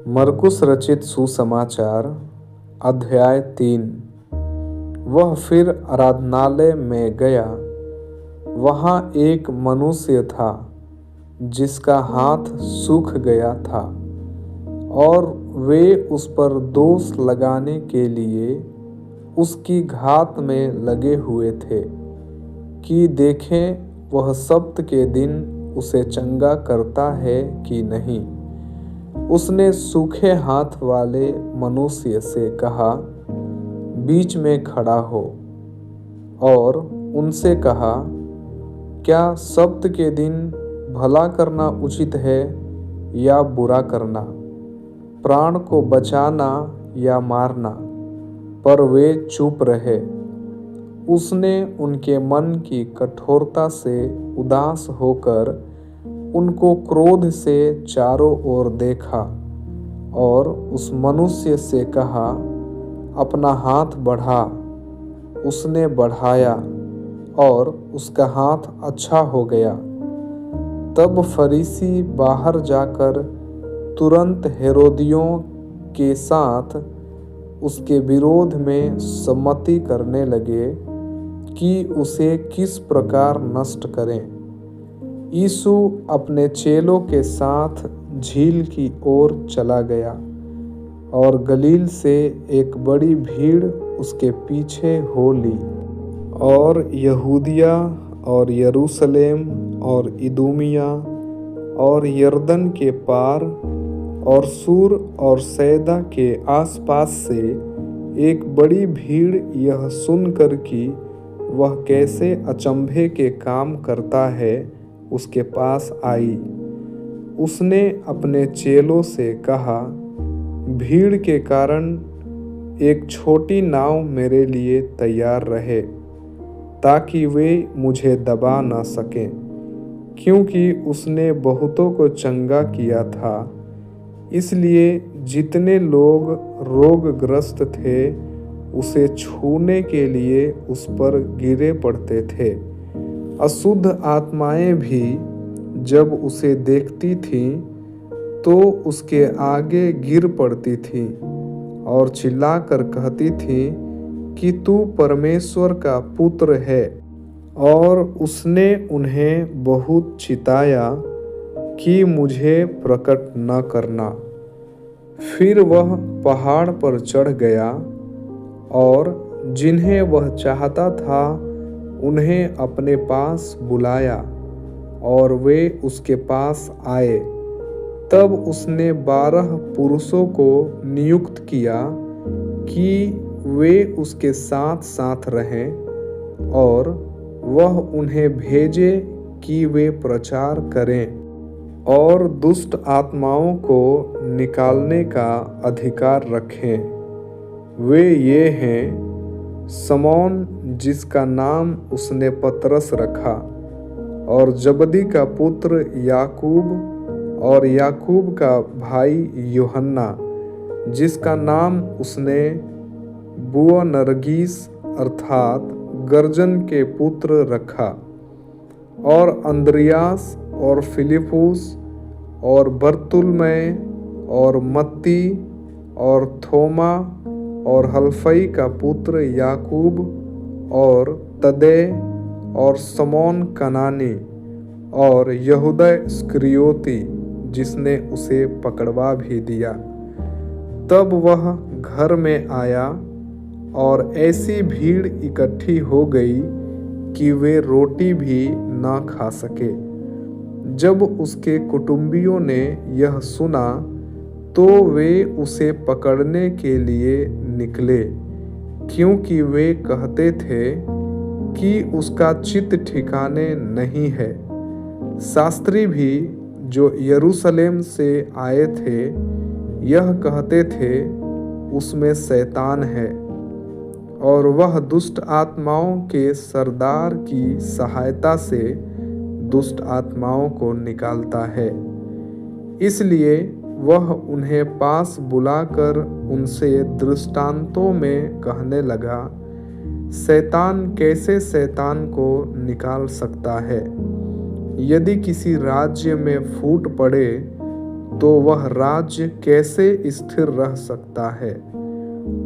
मरकुस रचित सुसमाचार अध्याय 3। वह फिर आराधनालय में गया। वहाँ एक मनुष्य था जिसका हाथ सूख गया था और वे उस पर दोष लगाने के लिए उसकी घात में लगे हुए थे कि देखें वह सब्त के दिन उसे चंगा करता है कि नहीं। उसने सूखे हाथ वाले मनुष्य से कहा, बीच में खड़ा हो, और उनसे कहा, क्या सब्त के दिन भला करना उचित है या बुरा करना, प्राण को बचाना या मारना? पर वे चुप रहे। उसने उनके मन की कठोरता से उदास होकर उनको क्रोध से चारों ओर देखा और उस मनुष्य से कहा, अपना हाथ बढ़ा। उसने बढ़ाया और उसका हाथ अच्छा हो गया। तब फरीसी बाहर जाकर तुरंत हेरोदियों के साथ उसके विरोध में सम्मति करने लगे कि उसे किस प्रकार नष्ट करें। यीशु अपने चेलों के साथ झील की ओर चला गया और गलील से एक बड़ी भीड़ उसके पीछे हो ली, और यहूदिया और यरूशलेम और इदूमिया और यरदन के पार और सूर और सैदा के आसपास से एक बड़ी भीड़ यह सुनकर कि वह कैसे अचंभे के काम करता है उसके पास आई। उसने अपने चेलों से कहा, भीड़ के कारण एक छोटी नाव मेरे लिए तैयार रहे, ताकि वे मुझे दबा न सकें, क्योंकि उसने बहुतों को चंगा किया था। इसलिए जितने लोग रोगग्रस्त थे उसे छूने के लिए उस पर गिरे पड़ते थे। अशुद्ध आत्माएं भी जब उसे देखती थीं तो उसके आगे गिर पड़ती थीं और चिल्लाकर कहती थीं कि तू परमेश्वर का पुत्र है। और उसने उन्हें बहुत चिताया कि मुझे प्रकट न करना। फिर वह पहाड़ पर चढ़ गया और जिन्हें वह चाहता था उन्हें अपने पास बुलाया और वे उसके पास आए। तब उसने 12 पुरुषों को नियुक्त किया कि वे उसके साथ साथ रहें और वह उन्हें भेजे कि वे प्रचार करें और दुष्ट आत्माओं को निकालने का अधिकार रखें। वे ये हैं, समौन जिसका नाम उसने पतरस रखा, और जबदी का पुत्र याकूब, और याकूब का भाई यूहन्ना जिसका नाम उसने बुअनरगीस अर्थात गर्जन के पुत्र रखा, और अंद्रियास और फिलिपुस और बर्तुलमै और मत्ती और थोमा और हल्फई का पुत्र याकूब और तदे और समौन कनानी और यहूदा इस्करियोती जिसने उसे पकड़वा भी दिया। तब वह घर में आया और ऐसी भीड़ इकट्ठी हो गई कि वे रोटी भी न खा सके। जब उसके कुटुंबियों ने यह सुना तो वे उसे पकड़ने के लिए निकले, क्योंकि वे कहते थे कि उसका चित्त ठिकाने नहीं है। शास्त्री भी जो यरूशलेम से आए थे यह कहते थे, उसमें शैतान है, और वह दुष्ट आत्माओं के सरदार की सहायता से दुष्ट आत्माओं को निकालता है। इसलिए वह उन्हें पास बुलाकर उनसे दृष्टांतों में कहने लगा, शैतान कैसे शैतान को निकाल सकता है? यदि किसी राज्य में फूट पड़े तो वह राज्य कैसे स्थिर रह सकता है?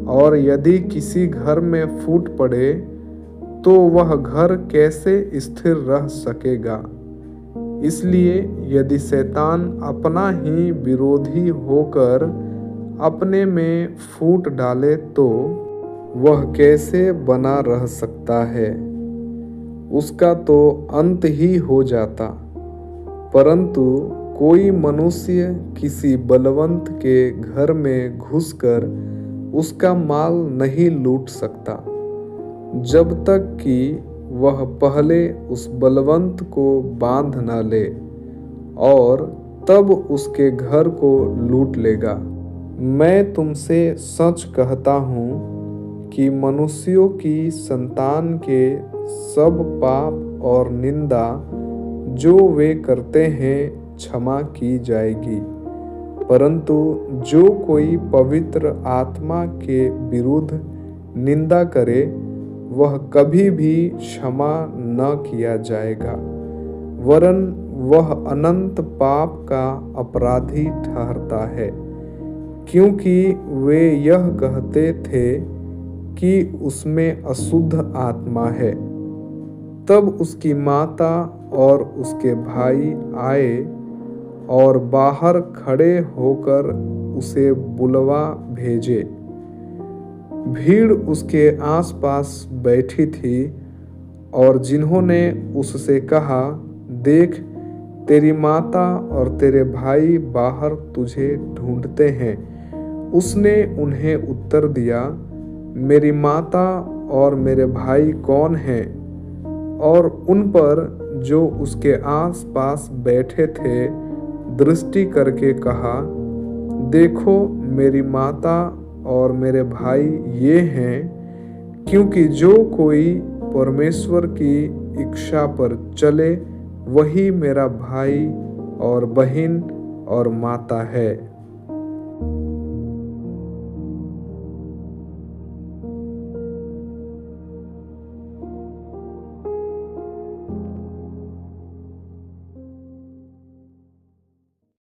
और यदि किसी घर में फूट पड़े तो वह घर कैसे स्थिर रह सकेगा? इसलिए यदि शैतान अपना ही विरोधी होकर अपने में फूट डाले तो वह कैसे बना रह सकता है? उसका तो अंत ही हो जाता। परंतु कोई मनुष्य किसी बलवंत के घर में घुसकर उसका माल नहीं लूट सकता, जब तक कि वह पहले उस बलवंत को बांध न ले, और तब उसके घर को लूट लेगा। मैं तुमसे सच कहता हूँ कि मनुष्यों की संतान के सब पाप और निंदा जो वे करते हैं क्षमा की जाएगी, परंतु जो कोई पवित्र आत्मा के विरुद्ध निंदा करे वह कभी भी क्षमा न किया जाएगा, वरन वह अनंत पाप का अपराधी ठहरता है, क्योंकि वे यह कहते थे कि उसमें अशुद्ध आत्मा है। तब उसकी माता और उसके भाई आए और बाहर खड़े होकर उसे बुलवा भेजे। भीड़ उसके आसपास बैठी थी और जिन्होंने उससे कहा, देख, तेरी माता और तेरे भाई बाहर तुझे ढूंढते हैं। उसने उन्हें उत्तर दिया, मेरी माता और मेरे भाई कौन हैं? और उन पर जो उसके आसपास बैठे थे दृष्टि करके कहा, देखो मेरी माता और मेरे भाई ये हैं, क्योंकि जो कोई परमेश्वर की इच्छा पर चले वही मेरा भाई और बहन और माता है।